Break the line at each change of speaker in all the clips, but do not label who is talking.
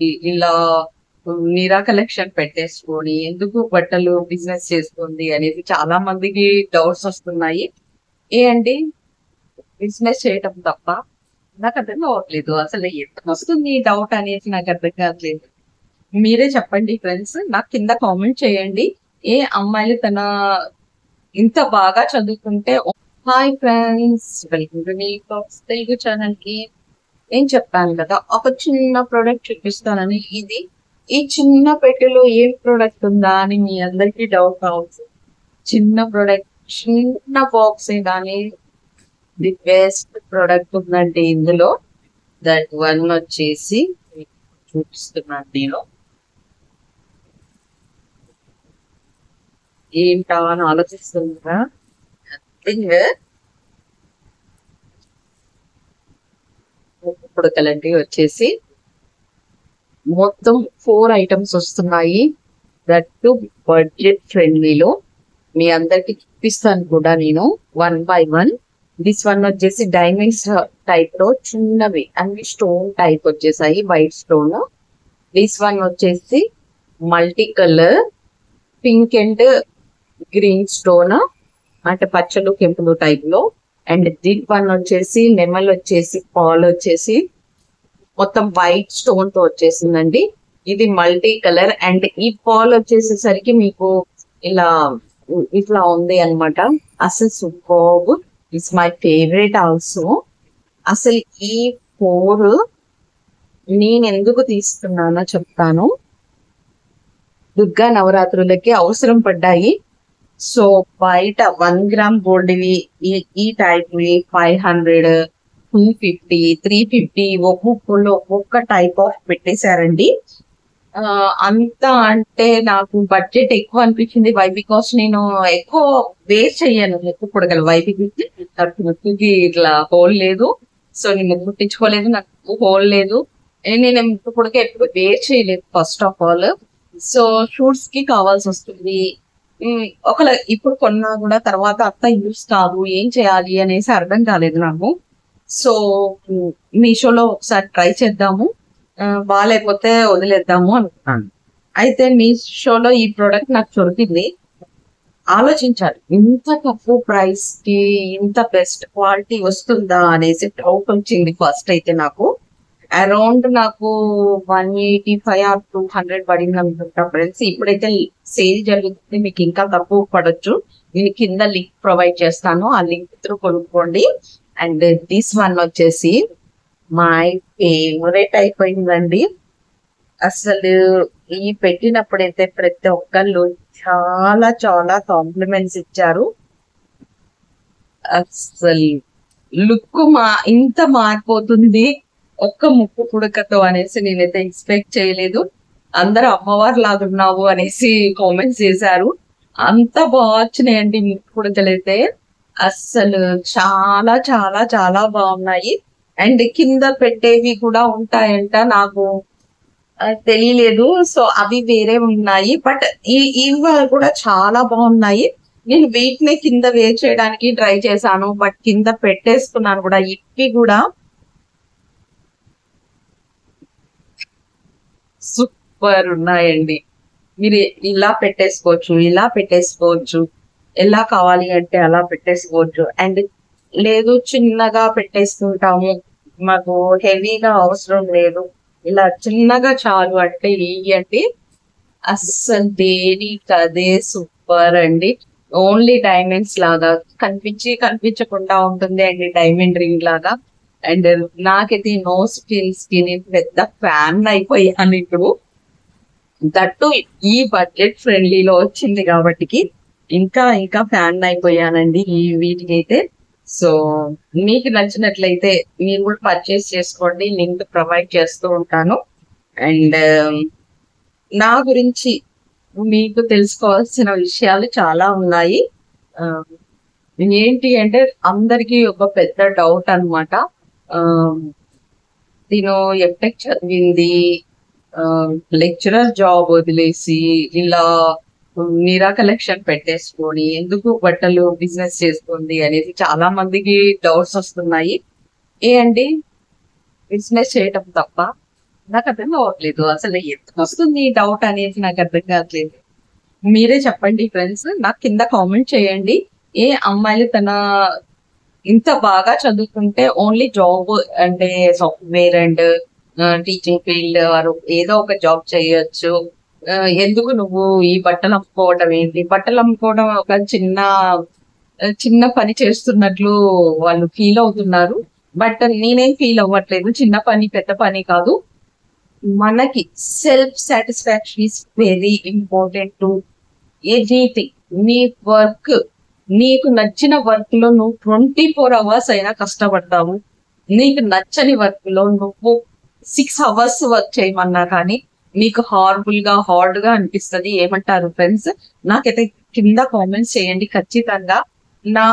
ఇలా నీరా కలెక్షన్ పెట్టేసుకొని ఎందుకు బట్టలు బిజినెస్ చేస్తుంది అనేది చాలా మందికి డౌట్స్ వస్తున్నాయి. ఏ అండి బిజినెస్ చేయటం తప్ప నాకు అర్థం కావట్లేదు. అసలు ఎందుకు వస్తుంది ఈ డౌట్ అనేది నాకు అర్థం కావట్లేదు. మీరే చెప్పండి ఫ్రెండ్స్, నాకు కింద కామెంట్ చేయండి. ఏ అమ్మాయిలు తన ఇంత బాగా చదువుకుంటే. Hi friends, welcome to me Telugu channel కి. నేను చెప్పాను కదా ఒక చిన్న ప్రోడక్ట్ చూపిస్తానని. ఈ చిన్న పెట్టెలో ఏం ప్రోడక్ట్ ఉందా అని మీ అందరికీ డౌట్ రావచ్చు. చిన్న ప్రోడక్ట్, చిన్న బాక్స్ కానీ ది బెస్ట్ ప్రోడక్ట్ ఉందండి ఇందులో. దట్ వన్ వచ్చేసి చూపిస్తున్నాను నేను. ఏంటా అని ఆలోచిస్తుందా? పుడకలండి వచ్చేసి మొత్తం 4 ఐటమ్స్ వస్తున్నాయి. దట్ టు బడ్జెట్ ఫ్రెండ్లీలో. మీ అందరికి చూపిస్తాను కూడా నేను one by one. This one వచ్చేసి డైమండ్స్ టైప్ లో చిన్నవి అన్ని స్టోన్ టైప్ వచ్చేసాయి, వైట్ స్టోన్. దిస్ వన్ వచ్చేసి multi colour pink and green stone, అంటే పచ్చలు కెంపులు టైప్ లో. అండ్ దిట్ వన్ వచ్చేసి నెమల్ వచ్చేసి పాల్ వచ్చేసి మొత్తం వైట్ స్టోన్ తో వచ్చేసిందండి. ఇది మల్టీ కలర్. అండ్ ఈ పాల్ వచ్చేసేసరికి మీకు ఇలా ఇట్లా ఉంది అనమాట. అసలు superb, it's my favourite also. అసలు ఈ 4 నేను ఎందుకు తీసుకున్నానో చెప్తాను. దుర్గా నవరాత్రులకి అవసరం పడ్డాయి. సో బయట 1 గ్రామ్ గోల్డ్ ఈ టైప్ 500, 250, 350 ఒక్కొక్కళ్ళు ఒక్కొక్క టైప్ ఆఫ్ పెట్టేశారండి. అంత అంటే నాకు బడ్జెట్ ఎక్కువ అనిపించింది. వై బికాస్ నేను ఎక్కువ వేస్ట్ చెయ్యాను ముక్కు పొడగలు. ముక్కుకి ఇట్లా హోల్ లేదు, సో నేను కుట్టించుకోలేదు. నాకు హోల్ లేదు, నేను ముక్కు పొడక ఎప్పుడు వేస్ట్ చేయలేదు first of all. So shoots కి కావాల్సి వస్తుంది. ఒకవేళ ఇప్పుడు కొన్నా కూడా తర్వాత అంత యూస్ కాదు, ఏం చేయాలి అనేసి అర్థం కాలేదు నాకు. సో మీషోలో ఒకసారి ట్రై చేద్దాము, బాగాలేకపోతే వదిలేద్దాము అనుకున్నాను. అయితే మీషోలో ఈ ప్రోడక్ట్ నాకు దొరికింది. ఆలోచించాలి, ఇంత తక్కువ ప్రైస్ కి ఇంత బెస్ట్ క్వాలిటీ వస్తుందా అనేసి డౌట్ వచ్చింది ఫస్ట్ అయితే నాకు. అరౌండ్ నాకు 185 ఆర్ 200 పడింది అనుకుంటా ఫ్రెండ్స్. ఇప్పుడైతే సేల్ జరుగుతుంది, మీకు ఇంకా తక్కువ పడొచ్చు. నేను కింద లింక్ ప్రొవైడ్ చేస్తాను, ఆ లింక్ త్రూ కొనుక్కోండి. అండ్ దిస్ వన్ వచ్చేసి మై ఫేవరెట్ అయిపోయిందండి. అసలు ఈ పెట్టినప్పుడైతే ప్రతి ఒక్కళ్ళు చాలా చాలా కాంప్లిమెంట్స్ ఇచ్చారు. అసలు లుక్ ఇంత మారిపోతుంది ఒక్క ముక్కు పుడకతో అనేసి నేనైతే ఎక్స్పెక్ట్ చేయలేదు. అందరూ అమ్మవారు లాగున్నావు అనేసి కామెంట్స్ చేశారు. అంత బాగా వచ్చినాయండి ముక్కు పుడకలు అయితే. అస్సలు చాలా చాలా చాలా బాగున్నాయి. అండ్ కింద పెట్టేవి కూడా ఉంటాయంట, నాకు తెలియలేదు. సో అవి వేరే ఉన్నాయి, బట్ ఇవి కూడా చాలా బాగున్నాయి. నేను వీటిని కింద వేర్ చేయడానికి ట్రై చేశాను, బట్ కింద పెట్టేసుకున్నాను కూడా. ఇవి కూడా సూపర్ ఉన్నాయండి. మీరు ఇలా పెట్టేసుకోవచ్చు, ఇలా పెట్టేసుకోవచ్చు, ఎలా కావాలి అంటే అలా పెట్టేసుకోవచ్చు. అండ్ లేదు చిన్నగా పెట్టేసుకుంటాము, మాకు హెవీగా అవసరం లేదు, ఇలా చిన్నగా చాలు అంటే ఇయ్యండి. అస్సలు దేనికదే సూపర్ అండి. ఓన్లీ డైమండ్స్ లాగా కనిపించకుండా ఉంటుంది అండి, డైమండ్ రింగ్ లాగా. అండ్ నాకైతే నో స్కిల్స్ కి నేను పెద్ద ఫ్యాన్ అయిపోయాను ఇప్పుడు. దట్టు ఈ బడ్జెట్ ఫ్రెండ్లీలో వచ్చింది కాబట్టి ఇంకా ఇంకా ఫ్యాన్ అయిపోయానండి ఈ వీటికైతే. సో మీకు నచ్చినట్లయితే మీరు కూడా పర్చేస్ చేసుకోండి, లింక్ ప్రొవైడ్ చేస్తూ ఉంటాను. అండ్ నా గురించి మీకు తెలుసుకోవాల్సిన విషయాలు చాలా ఉన్నాయి. ఏంటి అంటే అందరికీ ఒక పెద్ద డౌట్ అనమాట. నేను ఎంటెక్ చదివింది, లెక్చరర్ జాబ్ వదిలేసి ఇలా నీరా కలెక్షన్ పెట్టేసుకొని ఎందుకు బట్టలు బిజినెస్ చేస్తుంది అనేది చాలా మందికి డౌట్స్ వస్తున్నాయి. ఏ అండి బిజినెస్ చేయటం తప్ప నాకు అర్థం కావట్లేదు అసలు ఎందుకు వస్తుంది ఈ డౌట్ అనేది నాకు అర్థం కావట్లేదు. మీరే చెప్పండి ఫ్రెండ్స్, నాకు కింద కామెంట్ చేయండి. ఏ అమ్మాయిలు తన ఇంత బాగా చదువుకుంటే ఓన్లీ జాబ్ అంటే సాఫ్ట్వేర్ అండ్ టీచింగ్ ఫీల్డ్ వారు ఏదో ఒక జాబ్ చేయొచ్చు, ఎందుకు నువ్వు ఈ బట్టలు అమ్ముకోవడం ఏంటి? బట్టలు అమ్ముకోవడం ఒక చిన్న చిన్న పని చేస్తున్నట్లు వాళ్ళు ఫీల్ అవుతున్నారు. బట్ నేనేం ఫీల్ అవ్వట్లేదు. చిన్న పని పెద్ద పని కాదు. మనకి self satisfaction is very important to anything. నీ వర్క్, నీకు నచ్చిన వర్క్ లో నువ్వు 24 అవర్స్ అయినా కష్టపడతావు. నీకు నచ్చని వర్క్ లో నువ్వు 6 అవర్స్ వర్క్ చేయమన్నా కానీ నీకు హార్బుల్ గా హార్డ్ గా అనిపిస్తుంది. ఏమంటారు ఫ్రెండ్స్? నాకైతే కింద కామెంట్స్ చేయండి ఖచ్చితంగా. నా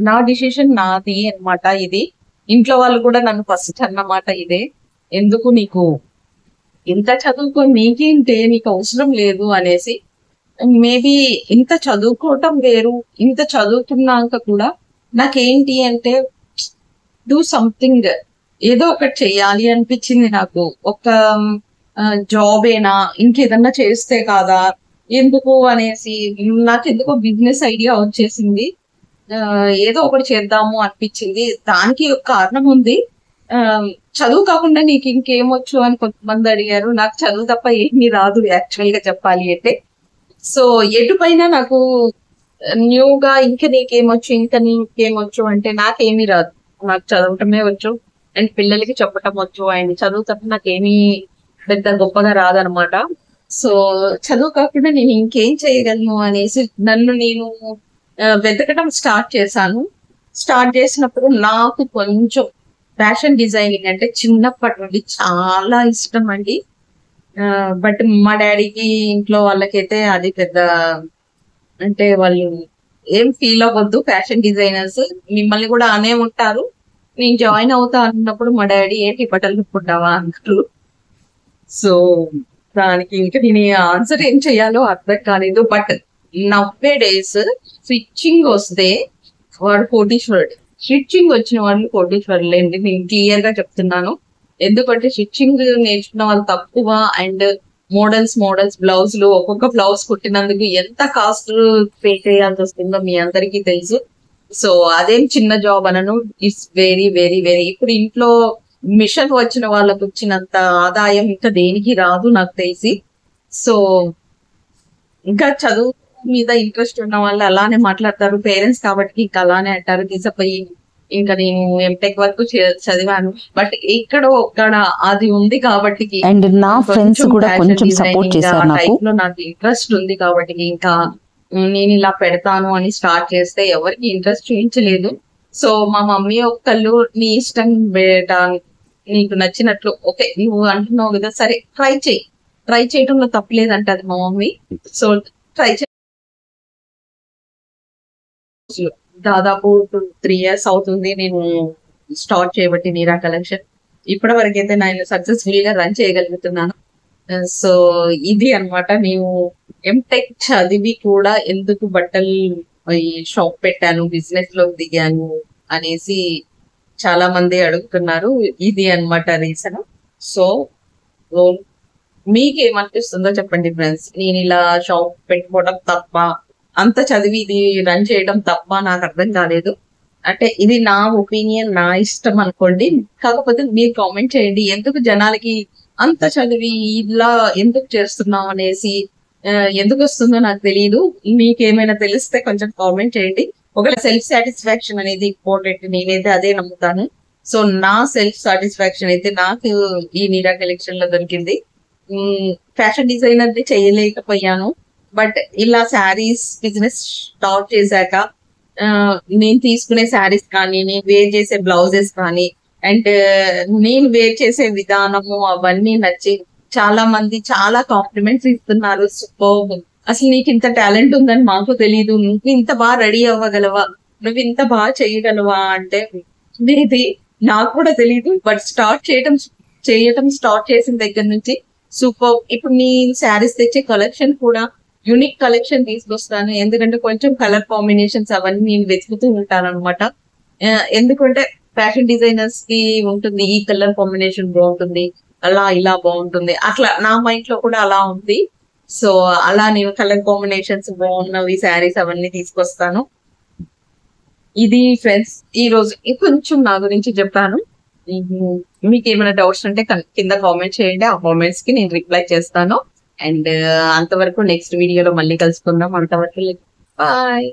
నా డిసిషన్ నాది అన్నమాట ఇది. ఇంట్లో వాళ్ళు కూడా నన్ను ఫస్ట్ అన్నమాట ఇదే, ఎందుకు నీకు ఇంత చదువుకో, నీకేంటే, నీకు అవసరం లేదు అనేసి. మేబీ ఇంత చదువుకోవటం వేరు, ఇంత చదువుకున్నాక కూడా నాకేంటి అంటే డూ సంథింగ్, ఏదో ఒకటి చెయ్యాలి అనిపించింది నాకు. ఒక జాబ్ ఏనా, ఇంకేదన్నా చేస్తే కాదా ఎందుకు అనేసి నాకు ఎందుకో బిజినెస్ ఐడియా వచ్చేసింది. ఏదో ఒకటి చేద్దాము అనిపించింది. దానికి ఒక కారణం ఉంది. చదువు కాకుండా నీకు ఇంకేమొచ్చు అని కొంతమంది అడిగారు. నాకు చదువు తప్ప ఏమీ రాదు యాక్చువల్ గా చెప్పాలి అంటే. సో ఎటుపైన నాకు న్యూగా ఇంకా నీకేమొచ్చు అంటే నాకేమీ రాదు. నాకు చదవటమే వచ్చు అండ్ పిల్లలకి చెప్పటం వచ్చు. అండ్ చదువు తప్ప నాకేమీ పెద్ద గొప్పగా రాదనమాట. సో చదువు కాకుండా నేను ఇంకేం చేయగలను అనేసి నన్ను నేను వెతకడం స్టార్ట్ చేశాను. స్టార్ట్ చేసినప్పుడు నాకు కొంచెం ఫ్యాషన్ డిజైనింగ్ అంటే చిన్నప్పటి నుండి చాలా ఇష్టం అండి. బట్ మా డాడీకి, ఇంట్లో వాళ్ళకైతే అది పెద్ద, అంటే వాళ్ళు ఏం ఫీల్ అవ్వద్దు, ఫ్యాషన్ డిజైనర్స్ మిమ్మల్ని కూడా అనే ఉంటారు. నేను జాయిన్ అవుతా అన్నప్పుడు మా డాడీ ఏంటి బట్టలు కుట్టుకుంటావా అన్నారు. సో దానికి ఇంకా నేను ఆన్సర్ ఏం చెయ్యాలో అర్థం కాలేదు. బట్ నవ్వే డేస్ స్టిచ్చింగ్ వస్తే వాడు కోటీశ్వరుడు. స్టిచ్చింగ్ వచ్చిన వాళ్ళు కోటీశ్వరులేండి, నేను క్లియర్ గా చెప్తున్నాను. ఎందుకంటే స్టిచ్చింగ్ నేర్చుకున్న వాళ్ళు తక్కువ. అండ్ మోడల్స్ బ్లౌజులు, ఒక్కొక్క బ్లౌజ్ కుట్టినందుకు ఎంత కాస్ట్ పే చేయాల్సి వస్తుందో మీ అందరికీ తెలుసు. సో అదేం చిన్న జాబ్ అనను. ఇట్స్ వెరీ వెరీ వెరీ, ఇప్పుడు ఇంట్లో మిషన్ వచ్చిన వాళ్ళకు వచ్చినంత ఆదాయం ఇంకా దేనికి రాదు నాకు తెలిసి. సో ఇంకా చదువు మీద ఇంట్రెస్ట్ ఉన్న వాళ్ళు అలానే మాట్లాడతారు, పేరెంట్స్ కాబట్టి ఇంకా అలానే అంటారు. తీసపోయి ఇంకా నేను ఎంటెక్ వరకు చదివాను. బట్ ఇక్కడ ఒక్కడ అది ఉంది కాబట్టి,
అండ్ నా ఫ్రెండ్స్ కూడా కొంచెం సపోర్ట్ చేశారు నాకు.
నాకు ఇంట్రెస్ట్ ఉంది కాబట్టి ఇంకా నేను ఇలా పెడతాను అని స్టార్ట్ చేస్తే ఎవరికి ఇంట్రెస్ట్ చూపించలేదు. సో మా మమ్మీ ఒక్కళ్ళు నీ ఇష్టం బేటా, నీకు నచ్చినట్లు ఓకే నువ్వు అంటున్నావు కదా, సరే ట్రై చేయడంలో తప్పలేదంటది మా మమ్మీ. సో ట్రై దాదాపు 3 years అవుతుంది నేను స్టార్ట్ చేయబట్టి నీరా కలెక్షన్. ఇప్పటి వరకు అయితే నేను సక్సెస్ఫుల్ గా రన్ చేయగలుగుతున్నాను. సో ఇది అన్నమాట. నేను ఎంటెక్ చదివి కూడా ఎందుకు బట్టలు షాప్ పెట్టాను, బిజినెస్ లో దిగాను అనేసి చాలా మంది అడుగుతున్నారు. ఇది అన్నమాట రీజన్. సో మీకేమనిపిస్తుందో చెప్పండి ఫ్రెండ్స్. నేను ఇలా షాప్ పెట్టుకోవడం తప్ప, అంత చదివి ఇది రన్ చేయడం తప్ప నాకు అర్థం కాలేదు. అంటే ఇది నా ఒపీనియన్, నా ఇష్టం అనుకోండి. కాకపోతే మీరు కామెంట్ చేయండి, ఎందుకు జనాలకి అంత చదివి ఇలా ఎందుకు చేస్తున్నాం అనేసి. ఎందుకు వస్తుందో నాకు తెలియదు. మీకేమైనా తెలిస్తే కొంచెం కామెంట్ చేయండి. ఒకవేళ సెల్ఫ్ సాటిస్ఫాక్షన్ అనేది ఇంపార్టెంట్, నేనైతే అదే నమ్ముతాను. సో నా సెల్ఫ్ సాటిస్ఫాక్షన్ అయితే నాకు ఈ నీరా కలెక్షన్ లో దొరికింది. ఫ్యాషన్ డిజైనర్ ని చేయలేకపోయాను. బట్ ఇలా శారీస్ బిజినెస్ స్టార్ట్ చేశాక నేను తీసుకునే శారీస్ కానీ, నేను వేర్ చేసే బ్లౌజెస్ కానీ, అండ్ నేను వేర్ చేసే విధానము అవన్నీ నచ్చి చాలా మంది చాలా కాంప్లిమెంట్స్ ఇస్తున్నారు. సూపర్, అసలు నీకు ఇంత టాలెంట్ ఉందని మాకు తెలియదు, నువ్వు ఇంత బాగా రెడీ అవ్వగలవా, నువ్వు ఇంత బాగా చేయగలవా అంటే ఇది నాకు కూడా తెలియదు. బట్ చేయటం స్టార్ట్ చేసిన దగ్గర నుంచి సూపర్. ఇప్పుడు నీ శారీస్ తెచ్చే కలెక్షన్ కూడా యూనిక్ కలెక్షన్ తీసుకొస్తాను. ఎందుకంటే కొంచెం కలర్ కాంబినేషన్స్ అవన్నీ నేను వెతుకుతూ ఉంటాను అనమాట. ఎందుకంటే ఫ్యాషన్ డిజైనర్స్ కి ఉంటుంది ఈ కలర్ కాంబినేషన్ బాగుంటుంది, అలా ఇలా బాగుంటుంది, అట్లా నా మైండ్ లో కూడా అలా ఉంది. సో అలా నేను కలర్ కాంబినేషన్స్ బాగున్నవి శారీస్ అవన్నీ తీసుకొస్తాను. ఇది ఫ్రెండ్స్ ఈ రోజు కొంచెం నా గురించి చెప్పాను. మీకు ఏమైనా డౌట్స్ ఉంటే కింద కామెంట్ చేయండి, ఆ కామెంట్స్ కి నేను రిప్లై చేస్తాను. అండ్ అంతవరకు నెక్స్ట్ వీడియోలో మళ్ళీ కలుసుకుందాం. అంతవరకు బాయ్.